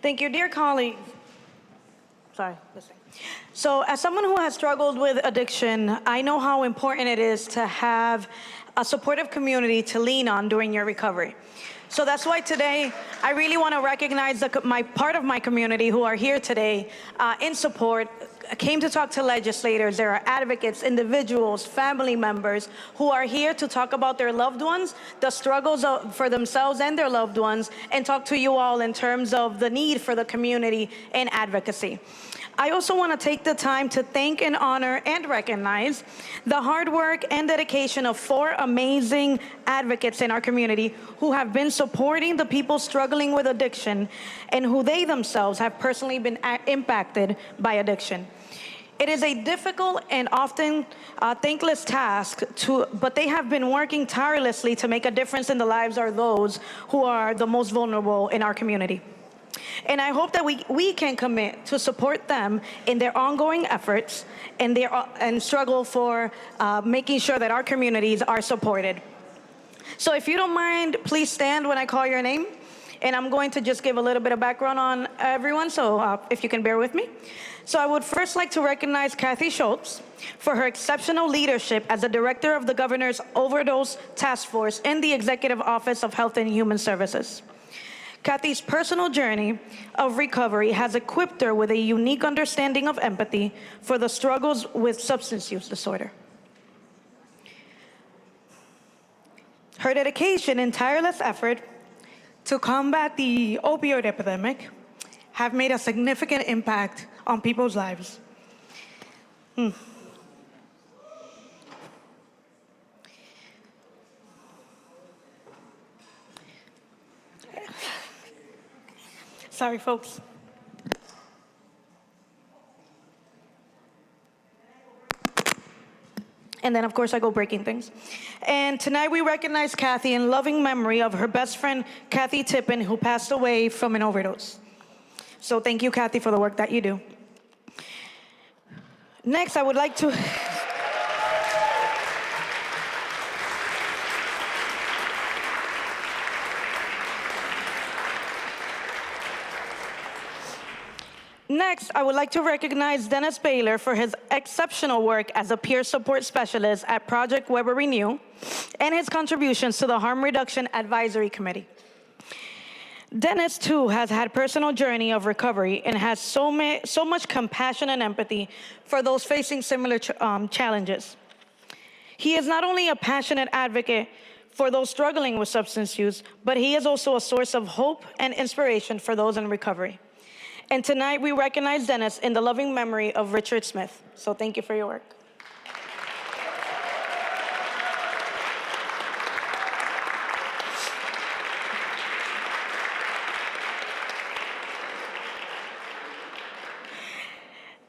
Thank you, dear colleagues. Sorry, listen. So, as someone who has struggled with addiction, I know how important it is to have a supportive community to lean on during your recovery. So that's why today I really want to recognize my part of my community who are here today in support. Came to talk to legislators. There are advocates, individuals, family members who are here to talk about their loved ones, the struggles for themselves and their loved ones, and talk to you all in terms of the need for the community and advocacy. I also want to take the time to thank and honor and recognize the hard work and dedication of 4 amazing advocates in our community who have been supporting the people struggling with addiction and who they themselves have personally been impacted by addiction. It is a difficult and often thankless task, but they have been working tirelessly to make a difference in the lives of those who are the most vulnerable in our community. And I hope that we can commit to support them in their ongoing efforts and struggle for making sure that our communities are supported. So if you don't mind, please stand when I call your name. And I'm going to just give a little bit of background on everyone, so if you can bear with me. So I would first like to recognize Kathy Schultz for her exceptional leadership as the director of the Governor's Overdose Task Force in the Executive Office of Health and Human Services. Kathy's personal journey of recovery has equipped her with a unique understanding of empathy for the struggles with substance use disorder. Her dedication and tireless effort to combat the opioid epidemic have made a significant impact on people's lives. Sorry, folks. And then, of course, I go breaking things. And tonight we recognize Kathy in loving memory of her best friend, Kathy Tippin, who passed away from an overdose. So thank you, Kathy, for the work that you do. Next, I would like to... Next, I would like to recognize Dennis Baylor for his exceptional work as a peer support specialist at Project Weber Renew and his contributions to the Harm Reduction Advisory Committee. Dennis, too, has had personal journey of recovery and has so much compassion and empathy for those facing similar challenges. He is not only a passionate advocate for those struggling with substance use, but he is also a source of hope and inspiration for those in recovery. And tonight we recognize Dennis in the loving memory of Richard Smith. So thank you for your work.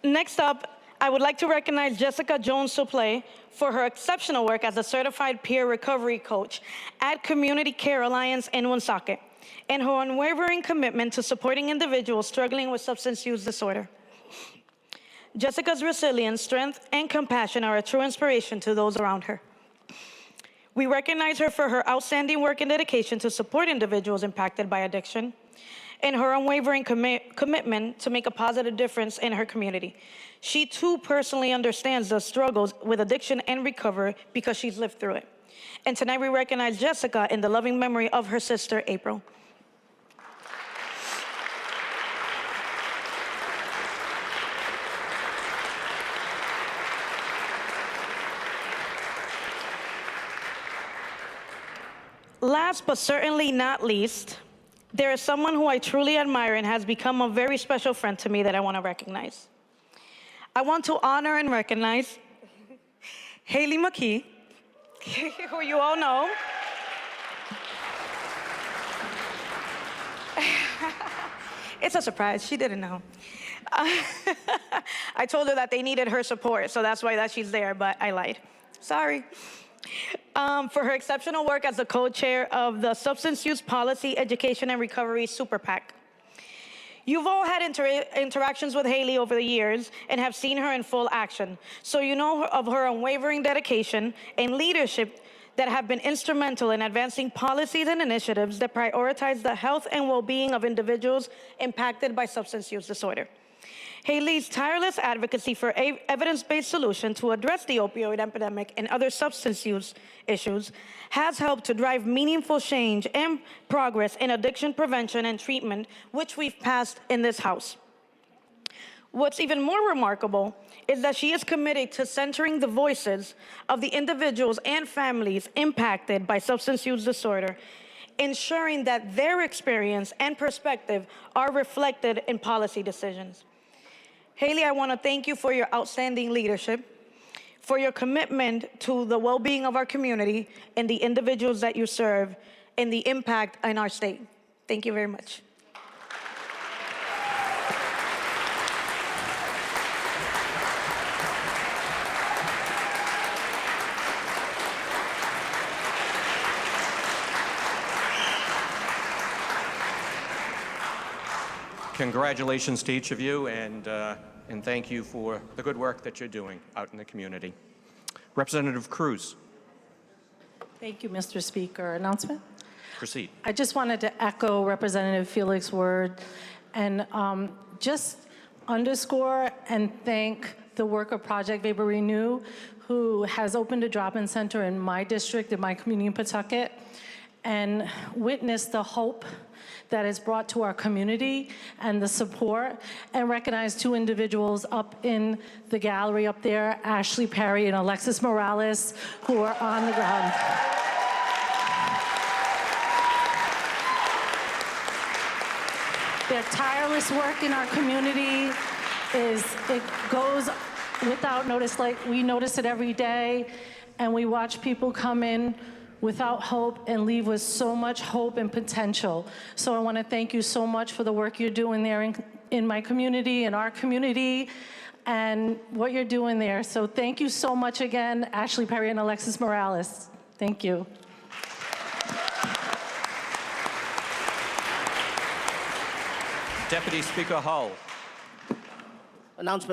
Next up, I would like to recognize Jessica Jones-Supley for her exceptional work as a certified peer recovery coach at Community Care Alliance in Woonsocket, and her unwavering commitment to supporting individuals struggling with substance use disorder. Jessica's resilience, strength, and compassion are a true inspiration to those around her. We recognize her for her outstanding work and dedication to support individuals impacted by addiction, and her unwavering commitment to make a positive difference in her community. She too personally understands the struggles with addiction and recovery because she's lived through it. And tonight we recognize Jessica in the loving memory of her sister, April. Last but certainly not least, there is someone who I truly admire and has become a very special friend to me that I want to recognize. I want to honor and recognize Haley McKee, who you all know. It's a surprise, she didn't know. I told her that they needed her support, so that's why she's there, but I lied. Sorry. For her exceptional work as the co-chair of the Substance Use Policy, Education, and Recovery Super PAC. You've all had interactions with Haley over the years and have seen her in full action, so you know of her unwavering dedication and leadership that have been instrumental in advancing policies and initiatives that prioritize the health and well-being of individuals impacted by substance use disorder. Haley's tireless advocacy for evidence-based solutions to address the opioid epidemic and other substance use issues has helped to drive meaningful change and progress in addiction prevention and treatment, which we've passed in this House. What's even more remarkable is that she is committed to centering the voices of the individuals and families impacted by substance use disorder, ensuring that their experience and perspective are reflected in policy decisions. Haley, I want to thank you for your outstanding leadership, for your commitment to the well-being of our community and the individuals that you serve, and the impact in our state. Thank you very much. Congratulations to each of you, and thank you for the good work that you're doing out in the community. Representative Cruz. Thank you, Mr. Speaker. Announcement? Proceed. I just wanted to echo Representative Felix' word and just underscore and thank the work of Project Vapor Renew, who has opened a drop-in center in my district, in my community in Pawtucket, and witnessed the hope that is brought to our community and the support, and recognize two individuals up in the gallery up there, Ashley Perry and Alexis Morales, who are on the ground. Their tireless work in our community it goes without notice. Like, we notice it every day, and we watch people come in without hope and leave with so much hope and potential. So I want to thank you so much for the work you're doing there in my community, in our community, and what you're doing there. So thank you so much again, Ashley Perry and Alexis Morales. Thank you. Deputy Speaker Hull. Announcement.